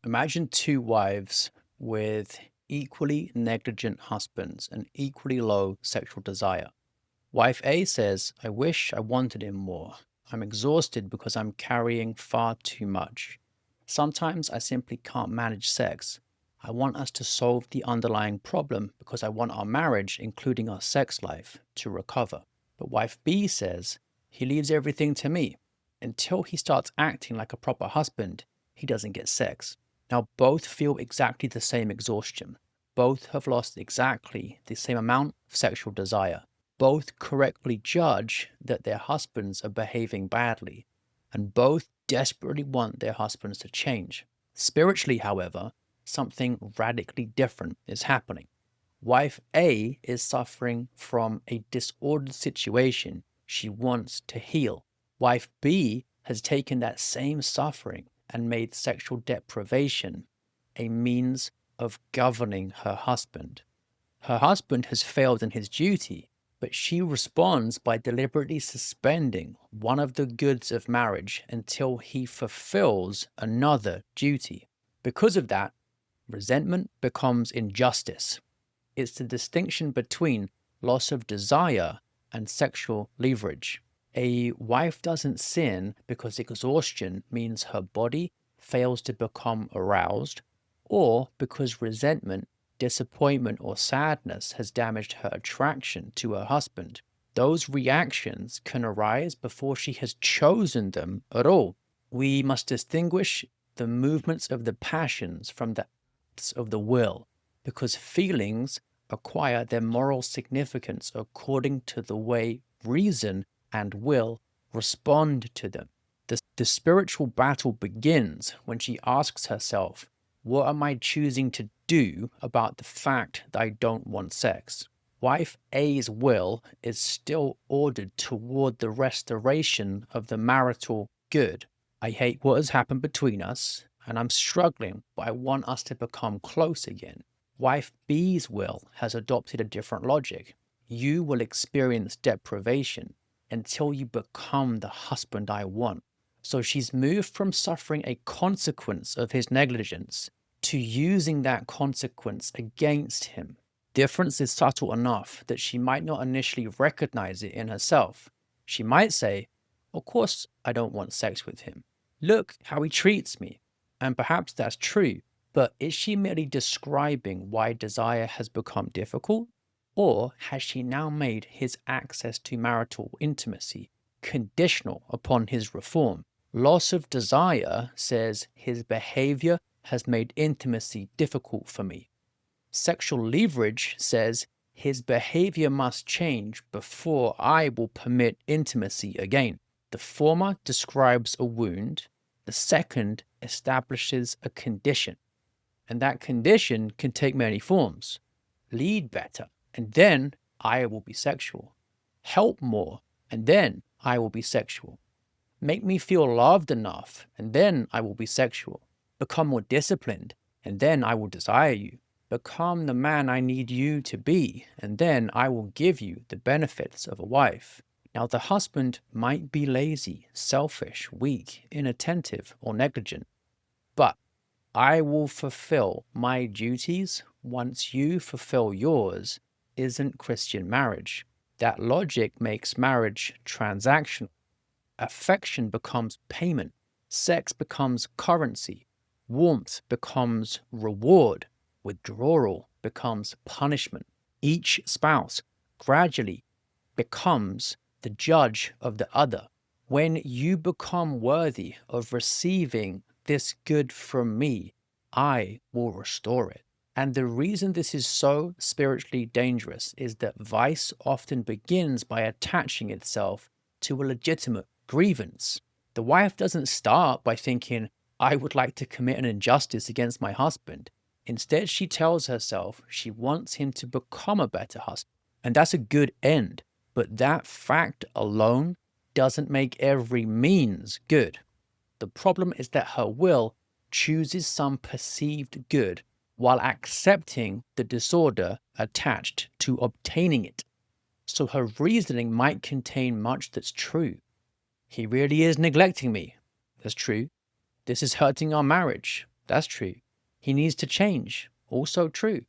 Imagine two wives with equally negligent husbands and equally low sexual desire. Wife A says, I wish I wanted him more. I'm exhausted because I'm carrying far too much. Sometimes I simply can't manage sex. I want us to solve the underlying problem because I want our marriage, including our sex life, to recover. But wife B says, he leaves everything to me. Until he starts acting like a proper husband, he doesn't get sex. Now, both feel exactly the same exhaustion. Both have lost exactly the same amount of sexual desire. Both correctly judge that their husbands are behaving badly, and both desperately want their husbands to change. Spiritually, however, something radically different is happening. Wife A is suffering from a disordered situation she wants to heal. Wife B has taken that same suffering and made sexual deprivation a means of governing her husband. Her husband has failed in his duty, but she responds by deliberately suspending one of the goods of marriage until he fulfills another duty. Because of that, resentment becomes injustice. It's the distinction between loss of desire and sexual leverage. A wife doesn't sin because exhaustion means her body fails to become aroused, or because resentment, disappointment, or sadness has damaged her attraction to her husband. Those reactions can arise before she has chosen them at all. We must distinguish the movements of the passions from the acts of the will, because feelings acquire their moral significance according to the way reason and will respond to them. The spiritual battle begins when she asks herself, what am I choosing to do about the fact that I don't want sex? Wife A's will is still ordered toward the restoration of the marital good. I hate what has happened between us, and I'm struggling, but I want us to become close again. Wife B's will has adopted a different logic. You will experience deprivation until you become the husband I want. So she's moved from suffering a consequence of his negligence to using that consequence against him. Difference is subtle enough that she might not initially recognize it in herself. She might say, of course, I don't want sex with him. Look how he treats me. And perhaps that's true, but is she merely describing why desire has become difficult? Or has she now made his access to marital intimacy conditional upon his reform? Loss of desire says his behavior has made intimacy difficult for me. Sexual leverage says his behavior must change before I will permit intimacy again. The former describes a wound, the second establishes a condition. And that condition can take many forms. Lead better, and then I will be sexual. Help more, and then I will be sexual. Make me feel loved enough, and then I will be sexual. Become more disciplined, and then I will desire you. Become the man I need you to be, and then I will give you the benefits of a wife. Now, the husband might be lazy, selfish, weak, inattentive, or negligent, but I will fulfill my duties once you fulfill yours isn't Christian marriage. That logic makes marriage transactional. Affection becomes payment. Sex becomes currency. Warmth becomes reward. Withdrawal becomes punishment. Each spouse gradually becomes the judge of the other. When you become worthy of receiving this good from me, I will restore it. And the reason this is so spiritually dangerous is that vice often begins by attaching itself to a legitimate grievance. The wife doesn't start by thinking, I would like to commit an injustice against my husband. Instead, she tells herself she wants him to become a better husband. And that's a good end. But that fact alone doesn't make every means good. The problem is that her will chooses some perceived good while accepting the disorder attached to obtaining it. So her reasoning might contain much that's true. He really is neglecting me. That's true. This is hurting our marriage. That's true. He needs to change. Also true.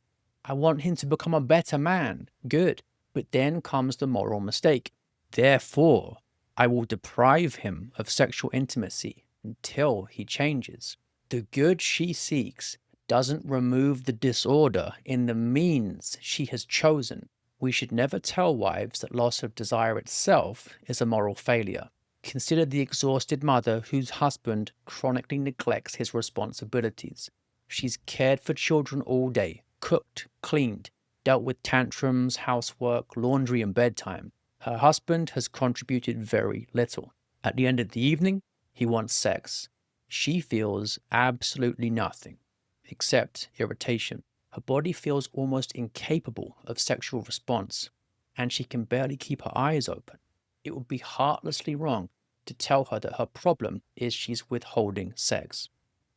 I want him to become a better man. Good. But then comes the moral mistake. Therefore, I will deprive him of sexual intimacy until he changes. The good she seeks doesn't remove the disorder in the means she has chosen. We should never tell wives that loss of desire itself is a moral failure. Consider the exhausted mother whose husband chronically neglects his responsibilities. She's cared for children all day, cooked, cleaned, dealt with tantrums, housework, laundry, and bedtime. Her husband has contributed very little. At the end of the evening, he wants sex. She feels absolutely nothing, except irritation. Her body feels almost incapable of sexual response, and she can barely keep her eyes open. It would be heartlessly wrong to tell her that her problem is she's withholding sex.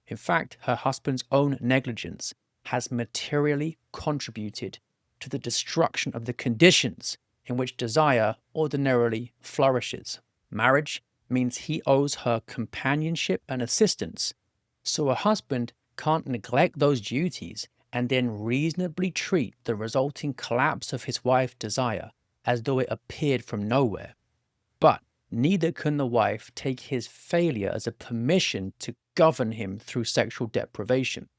In fact, her husband's own negligence has materially contributed to the destruction of the conditions in which desire ordinarily flourishes. Marriage means he owes her companionship and assistance, so a husband can't neglect those duties and then reasonably treat the resulting collapse of his wife's desire as though it appeared from nowhere. But neither can the wife take his failure as a permission to govern him through sexual deprivation.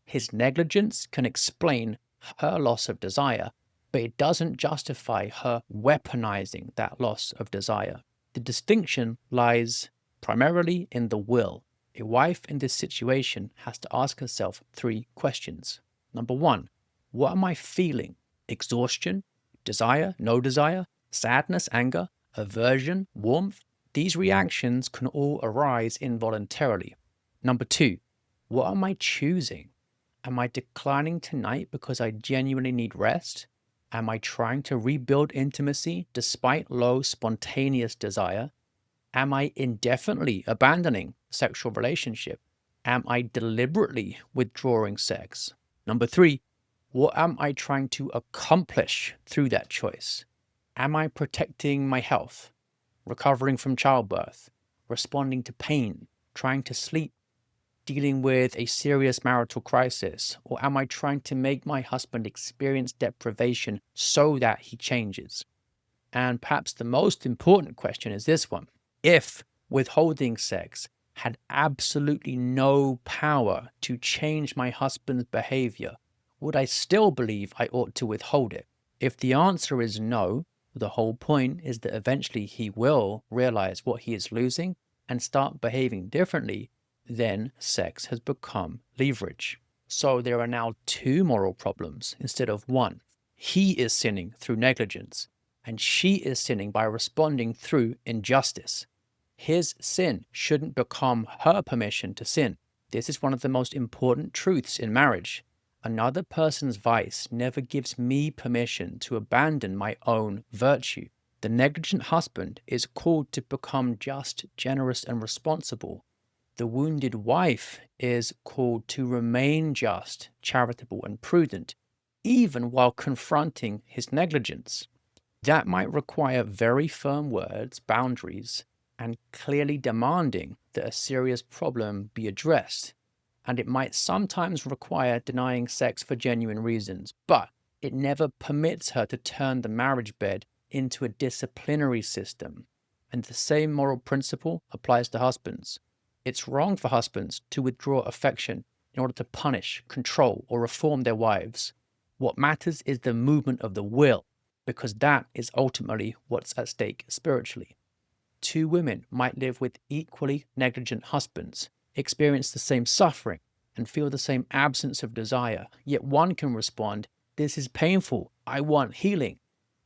His negligence can explain her loss of desire, but it doesn't justify her weaponizing that loss of desire. The distinction lies primarily in the will. A wife in this situation has to ask herself 3 questions. Number 1, what am I feeling? Exhaustion? Desire? No desire? Sadness? Anger? Aversion? Warmth? These reactions can all arise involuntarily. Number 2, what am I choosing? Am I declining tonight because I genuinely need rest? Am I trying to rebuild intimacy despite low spontaneous desire? Am I indefinitely abandoning sexual relationship? Am I deliberately withdrawing sex? Number 3, what am I trying to accomplish through that choice? Am I protecting my health, recovering from childbirth, responding to pain, trying to sleep, dealing with a serious marital crisis? Or am I trying to make my husband experience deprivation so that he changes? And perhaps the most important question is this one. If withholding sex had absolutely no power to change my husband's behavior, would I still believe I ought to withhold it? If the answer is no, the whole point is that eventually he will realize what he is losing and start behaving differently, then sex has become leverage. So there are now 2 moral problems instead of 1. He is sinning through negligence, and she is sinning by responding through injustice. His sin shouldn't become her permission to sin. This is one of the most important truths in marriage. Another person's vice never gives me permission to abandon my own virtue. The negligent husband is called to become just, generous, and responsible. The wounded wife is called to remain just, charitable, and prudent, even while confronting his negligence. That might require very firm words, boundaries, and clearly demanding that a serious problem be addressed. And it might sometimes require denying sex for genuine reasons, but it never permits her to turn the marriage bed into a disciplinary system. And the same moral principle applies to husbands. It's wrong for husbands to withdraw affection in order to punish, control, or reform their wives. What matters is the movement of the will, because that is ultimately what's at stake spiritually. 2 women might live with equally negligent husbands, experience the same suffering, and feel the same absence of desire, yet one can respond, "This is painful, I want healing,"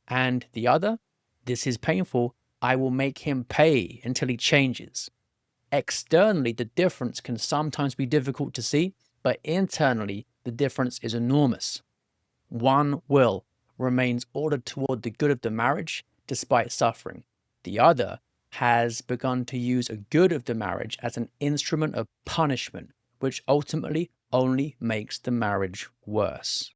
and the other, "This is painful, I will make him pay until he changes." Externally, the difference can sometimes be difficult to see, but internally, the difference is enormous. One will remains ordered toward the good of the marriage despite suffering. The other has begun to use a good of the marriage as an instrument of punishment, which ultimately only makes the marriage worse.